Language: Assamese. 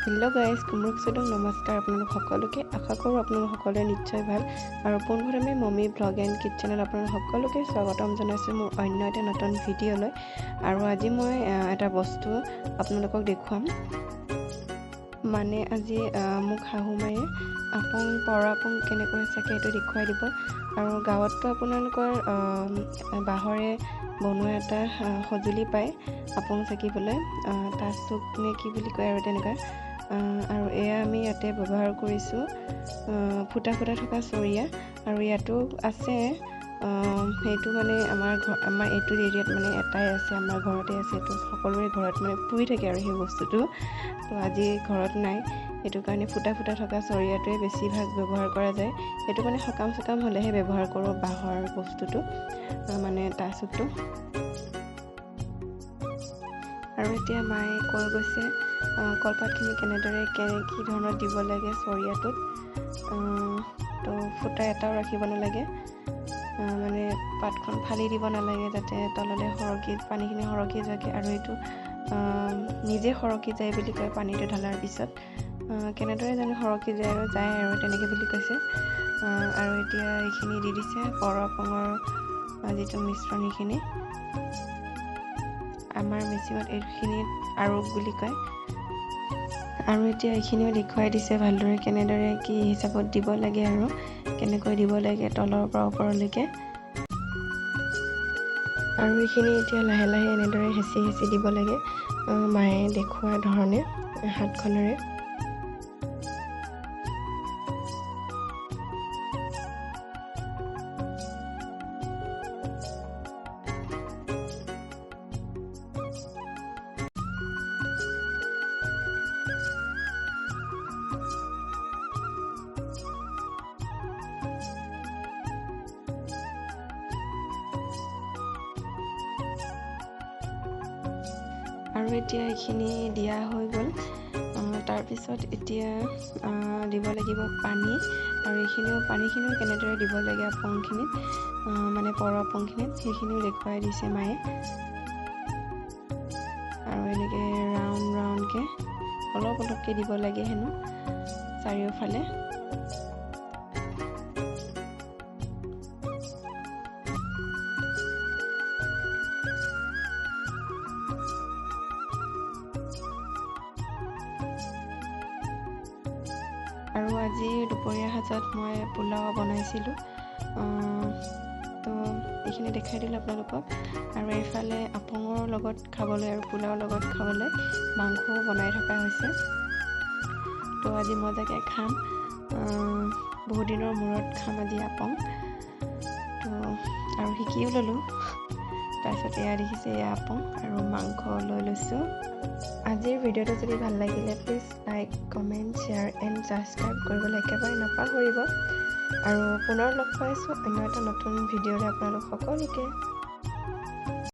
হেল্ল' গাইজ, কুমৰুকচুদং নমস্কাৰ আপোনালোক সকলোকে। আশা কৰোঁ আপোনালোক সকলোৱে নিশ্চয় ভাল। আৰু পোনপ্ৰথমে মমি ব্লগ এণ্ড কিটচেনত আপোনালোক সকলোকে স্বাগতম জনাইছোঁ মোৰ অন্য এটা নতুন ভিডিঅ'লৈ। আৰু আজি মই এটা বস্তু আপোনালোকক দেখুৱাম। মানে আজি মোক শাহুমায়ে পাৰ আপং কেনেকৈ চাকে সেইটো দেখুৱাই দিব। আৰু গাঁৱততো আপোনালোকৰ বাঁহৰে বনোৱা এটা সঁজুলি পায় আপং চাকিবলৈ, টাচুক নে কি বুলি কয় আৰু তেনেকুৱা। আৰু এয়া আমি ইয়াতে ব্যৱহাৰ কৰিছোঁ ফুটা ফুটা থকা চৰিয়া। আৰু ইয়াতো আছে, সেইটো মানে আমাৰ এইটো এৰিয়াত মানে এটাই আছে, আমাৰ ঘৰতে আছে। এইটো সকলোৰে ঘৰত মানে পুৰি থাকে আৰু সেই বস্তুটো। তো আজি ঘৰত নাই, সেইটো কাৰণে ফুটা ফুটা থকা চৰিয়াটোৱে বেছিভাগ ব্যৱহাৰ কৰা যায়। সেইটো মানে সকাম চকাম হ'লেহে ব্যৱহাৰ কৰোঁ বাঁহৰ বস্তুটো, মানে টাচুকটো। আৰু এতিয়া মায়ে কৈ গৈছে কলপাতখিনি কেনেদৰে কি ধৰণত দিব লাগে চৰিয়াটোত। তো ফুটা এটাও ৰাখিব নালাগে, মানে পাতখন ফালি দিব নালাগে যাতে তললৈ পানীখিনি সৰকি যায়গৈ। আৰু এইটো নিজে সৰকি যায় বুলি কয় পানীটো ঢলাৰ পিছত। কেনেদৰে জানো সৰকি যায় আৰু তেনেকৈ বুলি কৈছে। আৰু এতিয়া এইখিনি দি দিছে পাৰ আপঙৰ যিটো মিশ্ৰণ, সেইখিনি আমাৰ মিচিঙত এইখিনিত আৰুক বুলি কয়। আৰু এতিয়া এইখিনিও দেখুৱাই দিছে ভালদৰে কেনেদৰে কি হিচাপত দিব লাগে আৰু কেনেকৈ দিব লাগে তলৰ পৰা ওপৰলৈকে। আৰু এইখিনি এতিয়া লাহে লাহে এনেদৰে হেঁচি হেঁচি দিব লাগে, মায়ে দেখুওৱা ধৰণে হাতখনেৰে। আৰু এতিয়া এইখিনি দিয়া হৈ গ'ল। তাৰপিছত এতিয়া দিব লাগিব পানী। আৰু পানীখিনিও কেনেদৰে দিব লাগে আপংখিনিত, মানে পাৰ আপংখিনিত, সেইখিনিও দেখুৱাই দিছে মায়ে। আৰু এনেকৈ ৰাউণ্ডকৈ অলপ অলপকৈ দিব লাগে হেনো চাৰিওফালে। আৰু আজি দুপৰীয়া সাজত মই পোলাও বনাইছিলোঁ, তো এইখিনি দেখাই দিলোঁ আপোনালোকক। আৰু এইফালে আপঙৰ লগত খাবলৈ আৰু পোলাওৰ লগত খাবলৈ মাংসও বনাই থকা হৈছে। তো আজি মজাকৈ খাম, বহুত দিনৰ মূৰত খাম আজি আপং। তো আৰু শিকিও ল'লোঁ। তাৰপিছত এয়া দেখিছে, এয়া আপং আৰু মাংস লৈ লৈছোঁ। আজিৰ ভিডিঅ'টো যদি ভাল লাগিলে please like, comment, share and subscribe কৰিবলৈ একেবাৰে নাপাহৰিব। আৰু পুনৰ লগ পাইছোঁ অন্য এটা নতুন ভিডিঅ'ৰে আপোনালোক সকলোকে।